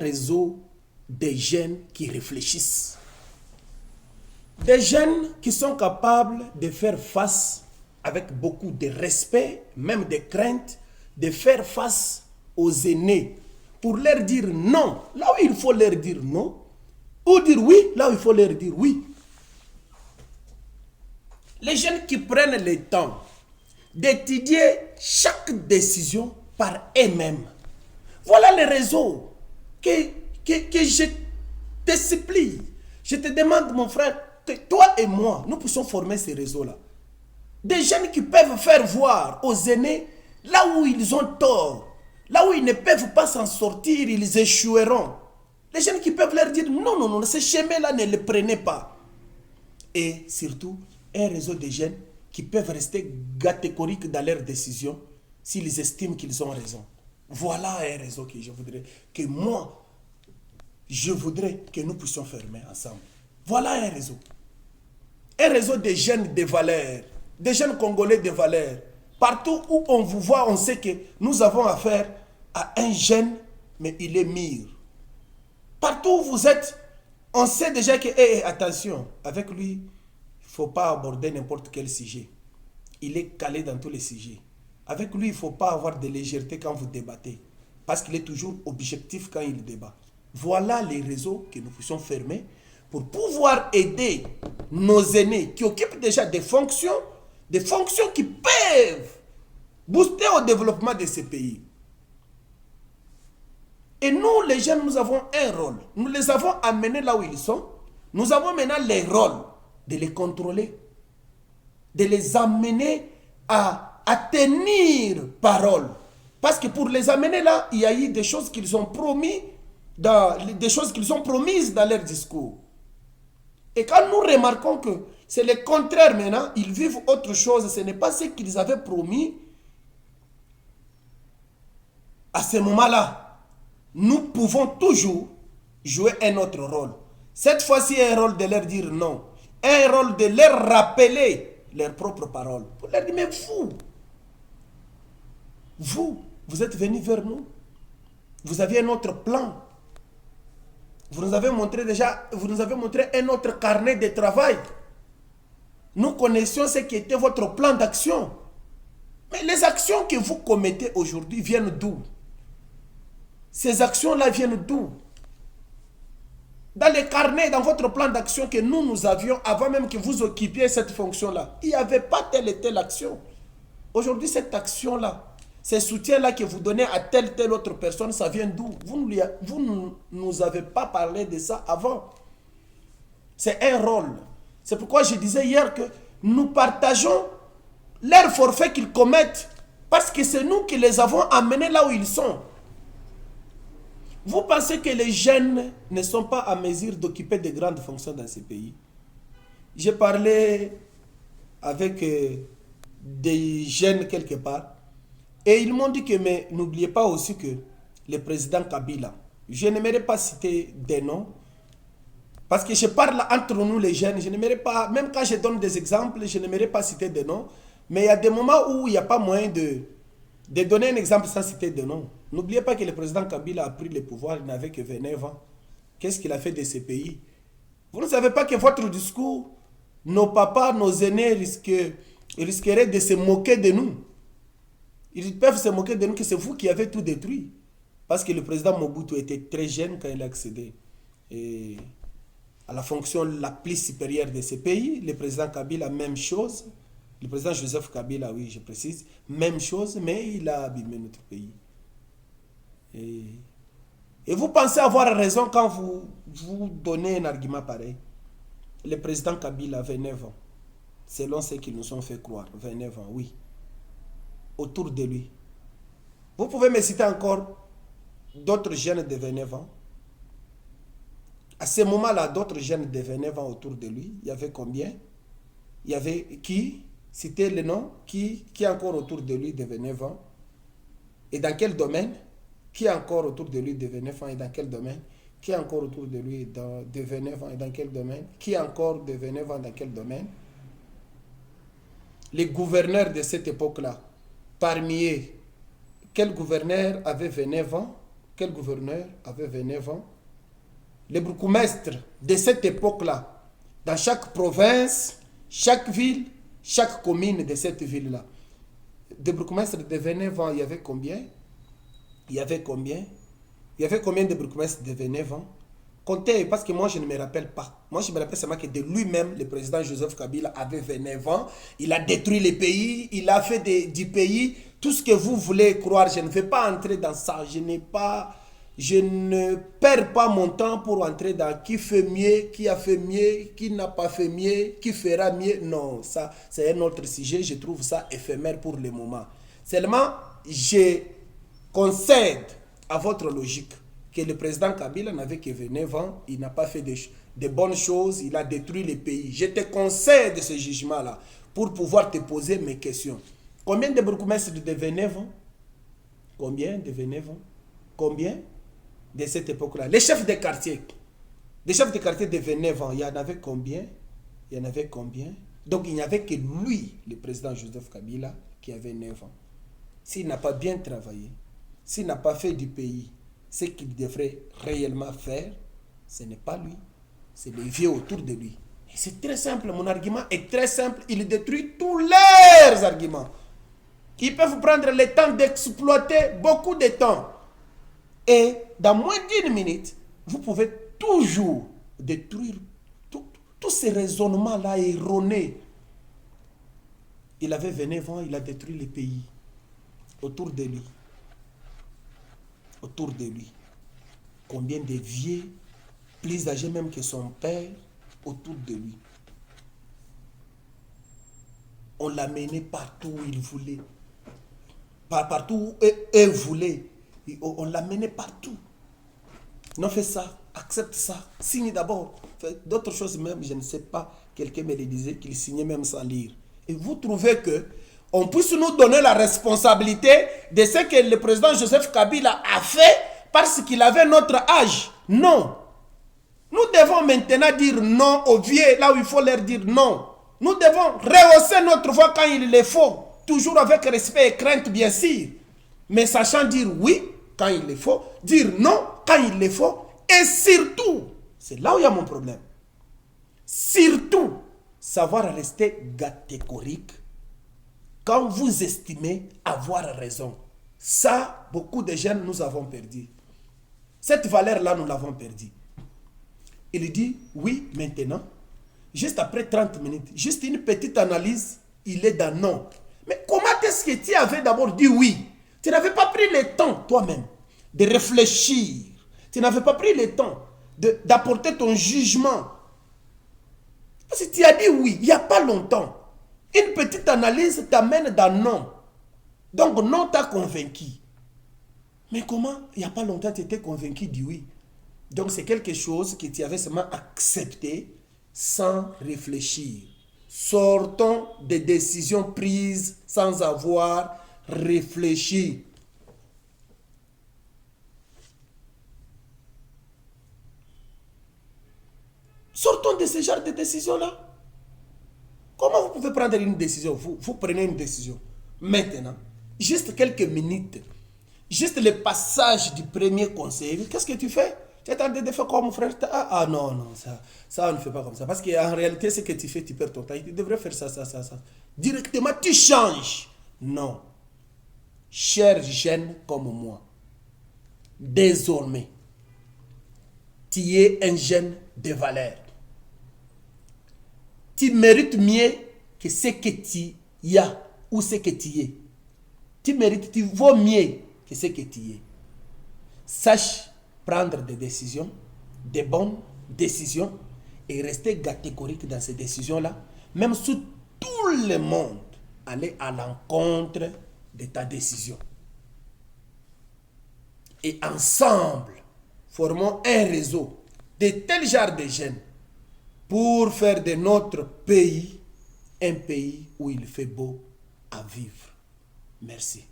réseau des jeunes qui réfléchissent. Des jeunes qui sont capables de faire face avec beaucoup de respect, même de crainte, de faire face aux aînés pour leur dire non, là où il faut leur dire non, ou dire oui, là où il faut leur dire oui. Les jeunes qui prennent le temps d'étudier chaque décision par eux-mêmes. Voilà les réseaux que je te supplie. Je te demande, mon frère, que toi et moi, nous puissions former ces réseaux-là. Des jeunes qui peuvent faire voir aux aînés là où ils ont tort, là où ils ne peuvent pas s'en sortir, ils échoueront. Les jeunes qui peuvent leur dire non, non, non, ce chemin-là, ne le prenez pas. Et surtout, un réseau de jeunes qui peuvent rester catégoriques dans leurs décisions s'ils estiment qu'ils ont raison. Voilà un réseau que je voudrais, que moi, je voudrais que nous puissions fermer ensemble. Voilà un réseau. Un réseau de jeunes de valeurs, des jeunes Congolais de valeurs. Partout où on vous voit, on sait que nous avons affaire à un jeune, mais il est mûr. Partout où vous êtes, on sait déjà que, attention, avec lui, il ne faut pas aborder n'importe quel sujet. Il est calé dans tous les sujets. Avec lui, il ne faut pas avoir de légèreté quand vous débattez. Parce qu'il est toujours objectif quand il débat. Voilà les réseaux que nous puissions fermer pour pouvoir aider nos aînés qui occupent déjà des fonctions qui peuvent booster au développement de ces pays. Et nous, les jeunes, nous avons un rôle. Nous les avons amenés là où ils sont. Nous avons maintenant le rôle de les contrôler, de les amener à tenir parole. Parce que pour les amener là, il y a eu des choses qu'ils ont promis, des choses qu'ils ont promises dans leur discours. Et quand nous remarquons que c'est le contraire maintenant, ils vivent autre chose, ce n'est pas ce qu'ils avaient promis, à ce moment-là, nous pouvons toujours jouer un autre rôle. Cette fois-ci, un rôle de leur dire non, un rôle de leur rappeler leurs propres paroles. Pour leur dire, mais vous êtes venus vers nous. Vous aviez un autre plan. Vous nous avez montré un autre carnet de travail. Nous connaissions ce qui était votre plan d'action. Mais les actions que vous commettez aujourd'hui viennent d'où? Ces actions-là viennent d'où? Dans les carnets, dans votre plan d'action que nous avions avant même que vous occupiez cette fonction-là, il n'y avait pas telle et telle action. Aujourd'hui, cette action-là, ces soutiens-là que vous donnez à telle autre personne, ça vient d'où? Vous ne nous avez pas parlé de ça avant. C'est un rôle. C'est pourquoi je disais hier que nous partageons leurs forfaits qu'ils commettent parce que c'est nous qui les avons amenés là où ils sont. Vous pensez que les jeunes ne sont pas à mesure d'occuper de grandes fonctions dans ces pays? J'ai parlé avec des jeunes quelque part et ils m'ont dit que, mais n'oubliez pas aussi que le président Kabila, je n'aimerais pas citer des noms, parce que je parle entre nous les jeunes, je n'aimerais pas, même quand je donne des exemples, je n'aimerais pas citer des noms, mais il y a des moments où il n'y a pas moyen de donner un exemple sans citer de noms. N'oubliez pas que le président Kabila a pris le pouvoir, il n'avait que 29 ans. Qu'est-ce qu'il a fait de ces pays? Vous ne savez pas que votre discours, nos papas, nos aînés risqueraient de se moquer de nous. Ils peuvent se moquer de nous que c'est vous qui avez tout détruit. Parce que le président Mobutu était très jeune quand il a accédé à la fonction la plus supérieure de ce pays. Le président Kabila, même chose. Le président Joseph Kabila, oui, je précise, même chose, mais il a abîmé notre pays. Et vous pensez avoir raison quand vous donnez un argument pareil. Le président Kabila a 29 ans, selon ce qu'ils nous ont fait croire. 29 ans, oui. Autour de lui. Vous pouvez me citer encore d'autres jeunes de 29 ans. À ce moment-là, d'autres jeunes de 29 ans autour de lui, il y avait combien? Il y avait qui? Citez le nom. Qui est encore autour de lui de 29 ans? Et dans quel domaine? Qui est encore autour de lui de 29 ans et dans quel domaine? Qui est encore autour de lui de 29 ans et dans quel domaine? Qui est encore de 29 ans dans quel domaine? Les gouverneurs de cette époque-là, parmi eux, quel gouverneur avait 29 ans quel gouverneur avait 29 ans? Les bourgmestres de cette époque-là, dans chaque province, chaque ville, chaque commune de cette ville-là, des bourgmestres de 29 ans, il y avait combien? Il y avait combien? Il y avait combien de bourgmestres de 29 ans? Comptez, parce que moi je ne me rappelle pas. Moi je me rappelle seulement que de lui-même, le président Joseph Kabila avait 29 ans. Il a détruit le pays, il a fait du pays tout ce que vous voulez croire. Je ne vais pas entrer dans ça. Je ne perds pas mon temps pour entrer dans qui fait mieux, qui a fait mieux, qui n'a pas fait mieux, qui fera mieux. Non, ça c'est un autre sujet. Je trouve ça éphémère pour le moment. Seulement, je concède à votre logique que le président Kabila n'avait que 29 ans, il n'a pas fait de bonnes choses, il a détruit le pays. Je te concède ce jugement-là pour pouvoir te poser mes questions. Combien de bourgmestres de 29 ans? Combien de 29 ans? Combien de cette époque-là? Les chefs de quartier. Les chefs de quartier de 29 ans, il y en avait combien? Il y en avait combien? Donc il n'y avait que lui, le président Joseph Kabila, qui avait 9 ans. S'il n'a pas bien travaillé, s'il n'a pas fait du pays ce qu'il devrait réellement faire, ce n'est pas lui, c'est les vieux autour de lui. Et c'est très simple, mon argument est très simple, il détruit tous leurs arguments. Ils peuvent prendre le temps d'exploiter beaucoup de temps. Et dans moins d'1 minute, vous pouvez toujours détruire tous ces raisonnements-là erronés. Il avait 29 ans, il a détruit le pays autour de lui. Autour de lui. Combien de vieux, plus âgés même que son père, autour de lui. On l'a mené partout où il voulait. Partout où il voulait. On l'a mené partout. Non, fais ça, accepte ça, signe d'abord. D'autres choses même, je ne sais pas, quelqu'un me le disait qu'il signait même sans lire. Et vous trouvez que on puisse nous donner la responsabilité de ce que le président Joseph Kabila a fait parce qu'il avait notre âge? Non. Nous devons maintenant dire non aux vieux, là où il faut leur dire non. Nous devons rehausser notre voix quand il le faut, toujours avec respect et crainte bien sûr, mais sachant dire oui quand il le faut, dire non quand il le faut, et surtout, c'est là où il y a mon problème, surtout, savoir rester catégorique quand vous estimez avoir raison. Ça, beaucoup de jeunes, nous avons perdu. Cette valeur-là, nous l'avons perdue. Il dit, oui, maintenant, juste après 30 minutes, juste une petite analyse, il est dans non. Mais comment est-ce que tu avais d'abord dit oui? Tu n'avais pas pris le temps, toi-même, de réfléchir. Tu n'avais pas pris le temps d'apporter ton jugement. Parce que tu as dit oui, il n'y a pas longtemps. Une petite analyse t'amène dans non. Donc non t'a convaincu. Mais comment, il n'y a pas longtemps, tu étais convaincu du oui. Donc c'est quelque chose que tu avais seulement accepté sans réfléchir. Sortons des décisions prises sans avoir réfléchi. Sortons de ce genre de décisions-là. Comment vous pouvez prendre une décision? Vous prenez une décision. Maintenant, juste quelques minutes, juste le passage du premier conseil, qu'est-ce que tu fais? Tu es en train de faire comme mon frère. Ah non, non, ça on ne fait pas comme ça. Parce qu'en réalité, ce que tu fais, tu perds ton temps. Tu devrais faire ça. Directement, tu changes. Non. Cher jeune comme moi, désormais, tu es un jeune de valeur. Tu mérites mieux que ce que tu as ou ce que tu es. Tu mérites, tu vaux mieux que ce que tu es. Sache prendre des décisions, des bonnes décisions, et rester catégorique dans ces décisions-là, même si tout le monde allait à l'encontre de ta décision. Et ensemble, formons un réseau de tel genre de jeunes pour faire de notre pays un pays où il fait beau à vivre. Merci.